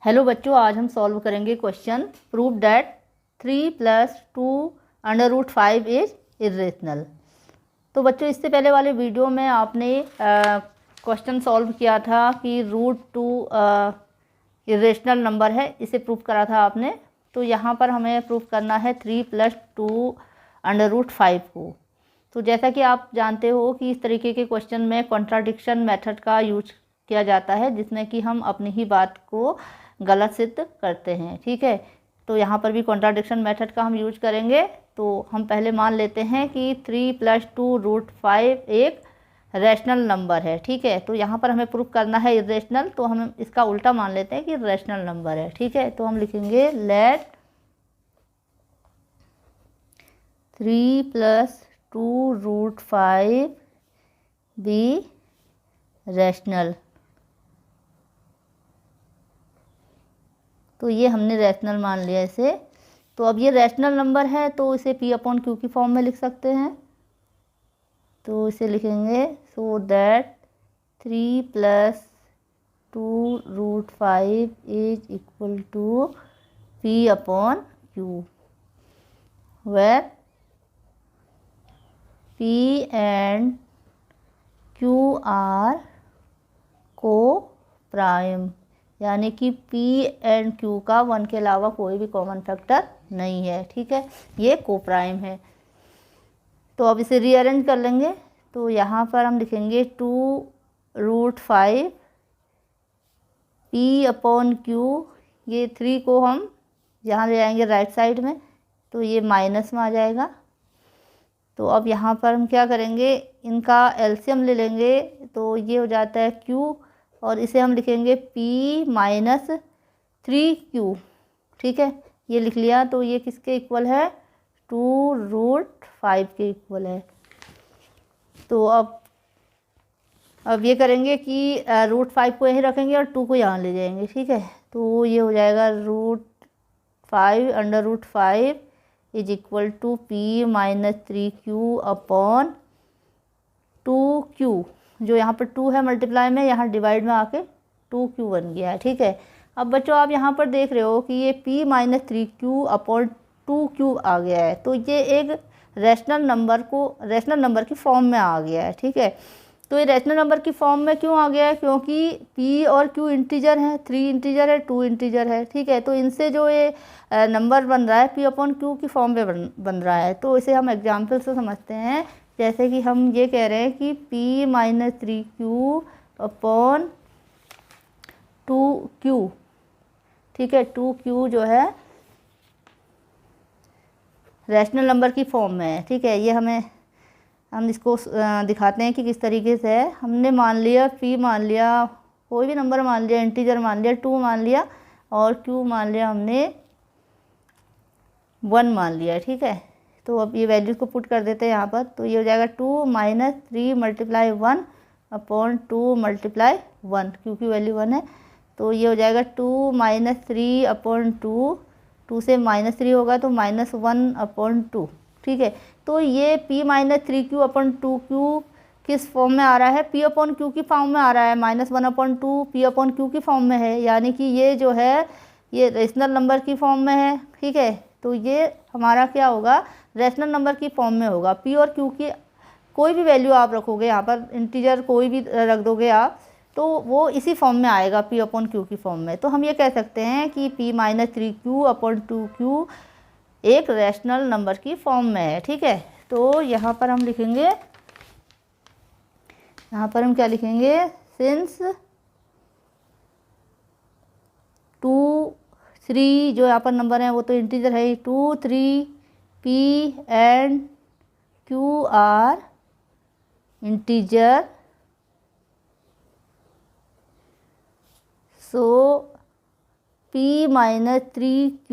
Hello बच्चों, आज हम सॉल्व करेंगे question prove that 3 + 2 √5 is irrational. तो बच्चों, इससे पहले वाले वीडियो में आपने क्वेश्चन सॉल्व किया था कि √2 इरेशनल नंबर है, इसे प्रूव करा था आपने। तो यहाँ पर हमें प्रूव करना है 3 + 2 √5 को। तो जैसा कि आप जानते हो कि इस तरीके के क्वेश्चन में कॉन्ट्राडिक्शन मेथड का यूज किया जाता है, जिसमें कि हम अपनी ही बात को गलत सिद्ध करते हैं। ठीक है, तो यहाँ पर भी कॉन्ट्राडिक्शन मेथड का हम यूज करेंगे। तो हम पहले मान लेते हैं कि 3 + 2 √5 एक रैशनल नंबर है। ठीक है, तो यहाँ पर हमें प्रूफ करना है इरेशनल, तो हम इसका उल्टा मान लेते हैं कि रैशनल नंबर है। ठीक है, तो हम लिखेंगे लेट 3 + 2 √5 बी रैशनल। तो ये हमने रैशनल मान लिया इसे। तो अब ये रैशनल नंबर है, तो इसे P/Q की फॉर्म में लिख सकते हैं। तो इसे लिखेंगे so that 3 + 2 √5 is equal to P/Q, where P and Q are coprime, यानी कि P एंड Q का 1 के अलावा कोई भी कॉमन फैक्टर नहीं है। ठीक है, ये को प्राइम है। तो अब इसे रीअरेंज कर लेंगे। तो यहाँ पर हम लिखेंगे 2 √5 P/Q। ये 3 को हम यहाँ ले आएंगे राइट साइड में, तो ये माइनस में आ जाएगा। तो अब यहाँ पर हम क्या करेंगे, इनका एलसीएम ले लेंगे, तो ये हो जाता है Q, और इसे हम लिखेंगे P - 3Q। ठीक है, ये लिख लिया। तो ये किसके इक्वल है, 2 √5 के इक्वल है। तो अब ये करेंगे कि √5 को यहीं रखेंगे और 2 को यहाँ ले जाएंगे। ठीक है, तो ये हो जाएगा √5 √5 is equal to P - 3Q/ 2Q। जो यहाँ पर 2 है मल्टीप्लाई में, यहाँ डिवाइड में आके 2Q बन गया है। ठीक है, अब बच्चों आप यहाँ पर देख रहे हो कि ये P - 3Q/ 2Q आ गया है। तो ये एक रैशनल नंबर की फॉर्म में आ गया है। ठीक है, तो ये रैशनल नंबर की फॉर्म में क्यों आ गया है, क्योंकि P और Q इंटीजर हैं, 3 इंटीजर है, 2 इंटीजर है। ठीक है, तो इनसे जो ये नंबर बन रहा है P/Q की फॉर्म में बन रहा है। तो इसे हम एग्जाम्पल से समझते हैं। जैसे कि हम ये कह रहे हैं कि P - 3Q/ 2Q। ठीक है, 2Q जो है रैशनल नंबर की फॉर्म में है। ठीक है, ये हम इसको दिखाते हैं कि किस तरीके से है। हमने मान लिया P मान लिया, कोई भी नंबर मान लिया, इंटीजर मान लिया, 2 मान लिया, और Q मान लिया हमने 1 मान लिया। ठीक है, तो अब ये वैल्यूज़ को पुट कर देते हैं यहाँ पर। तो ये हो जाएगा 2 - 3 × 1 / 2 × 1, क्योंकि वैल्यू 1 है। तो ये हो जाएगा 2 - 3/2, 2 से -3 होगा तो -1/2। ठीक है, तो ये P - 3Q/ 2Q किस फॉर्म में आ रहा है, P/Q की फॉर्म में आ रहा है। -1/2 P/Q की फॉर्म में है, यानी कि ये जो है ये रैशनल नंबर की फॉर्म में है। ठीक है, तो ये हमारा क्या होगा, रैशनल नंबर की फॉर्म में होगा। P और Q की कोई भी वैल्यू आप रखोगे, यहाँ पर इंटीजर कोई भी रख दोगे आप, तो वो इसी फॉर्म में आएगा, P/Q की फॉर्म में। तो हम ये कह सकते हैं कि P - 3Q/ 2Q एक रैशनल नंबर की फॉर्म में है। ठीक है, तो यहाँ पर हम लिखेंगे, यहाँ पर हम क्या लिखेंगे, सिंस 2 3 जो यहाँ पर नंबर है वो तो इंटीजर है, 2 3 P and Q are integer, so P - 3Q/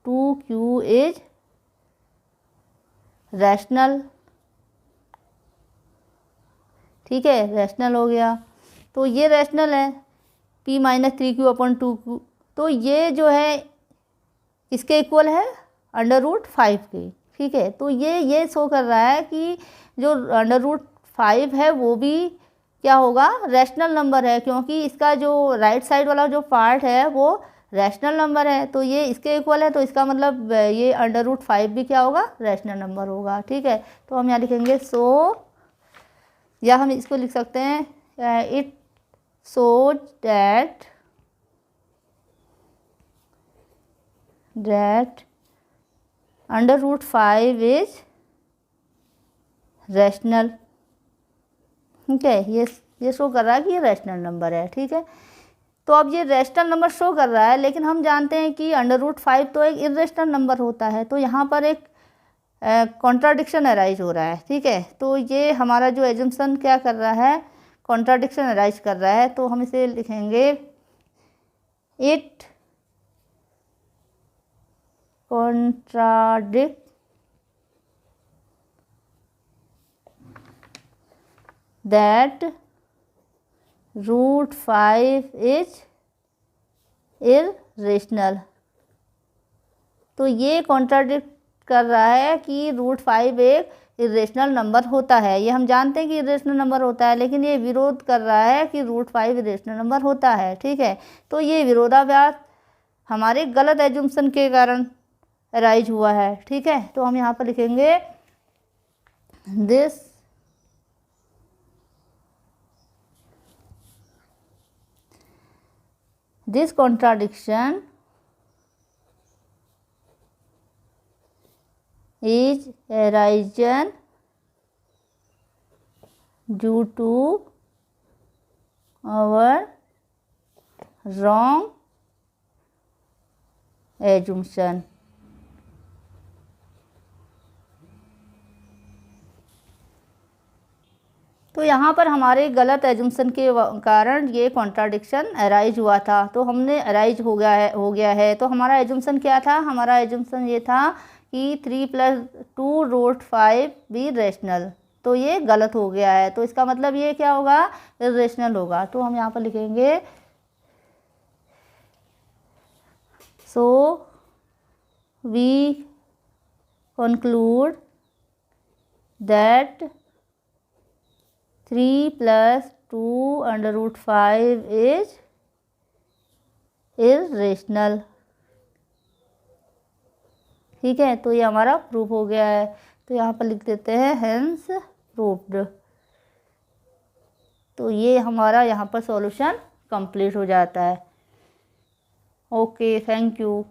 2Q is rational. ठीक है, रैशनल हो गया। तो ये रैशनल है P - 3Q/ 2Q। तो ये जो है किसके इक्वल है, √5 के। ठीक है, तो ये शो कर रहा है कि जो √5 है वो भी क्या होगा, रैशनल नंबर है, क्योंकि इसका जो राइट साइड वाला जो पार्ट है वो रैशनल नंबर है, तो ये इसके इक्वल है, तो इसका मतलब ये √5 भी क्या होगा, रैशनल नंबर होगा। ठीक है, तो हम यहाँ लिखेंगे सो, या हम इसको लिख सकते हैं it shows that √5 is rational. ठीक है, ये शो कर रहा है कि ये रैशनल नंबर है। ठीक है, तो अब ये रैशनल नंबर शो कर रहा है, लेकिन हम जानते हैं कि √5 तो एक इर्रेशनल नंबर होता है, तो यहाँ पर एक कॉन्ट्राडिक्शन अराइज हो रहा है। ठीक है, तो ये हमारा जो एजम्पशन क्या कर रहा है, कॉन्ट्राडिक्शन अराइज कर रहा है, तो हम इसे लिखेंगे it contradict that √5 is irrational. तो ये कॉन्ट्राडिक्ट कर रहा है कि √5 एक इर्रेशनल नंबर होता है। ये हम जानते हैं कि इर्रेशनल नंबर होता है, लेकिन ये विरोध कर रहा है कि √5 इर्रेशनल नंबर होता है। ठीक है, तो ये विरोधाभास हमारे गलत एजम्पशन के कारण अराइज हुआ है। ठीक है, तो हम यहाँ पर लिखेंगे this contradiction is arisen due to our wrong assumption। तो यहाँ पर हमारे गलत एजम्पशन के कारण ये कॉन्ट्राडिक्शन अराइज हुआ था, तो हमने अराइज हो गया है। तो हमारा एजम्पशन क्या था, हमारा एजम्पशन ये था कि 3 + 2 √5 भी रैशनल, तो ये गलत हो गया है, तो इसका मतलब ये क्या होगा, इर्रेशनल होगा। तो हम यहाँ पर लिखेंगे so we conclude that 3 + 2 √5 is irrational. ठीक है, तो ये हमारा प्रूफ हो गया है, तो यहाँ पर लिख देते हैं हेंस प्रूव्ड। तो ये हमारा यहाँ पर सॉल्यूशन कंप्लीट हो जाता है। Okay, thank you.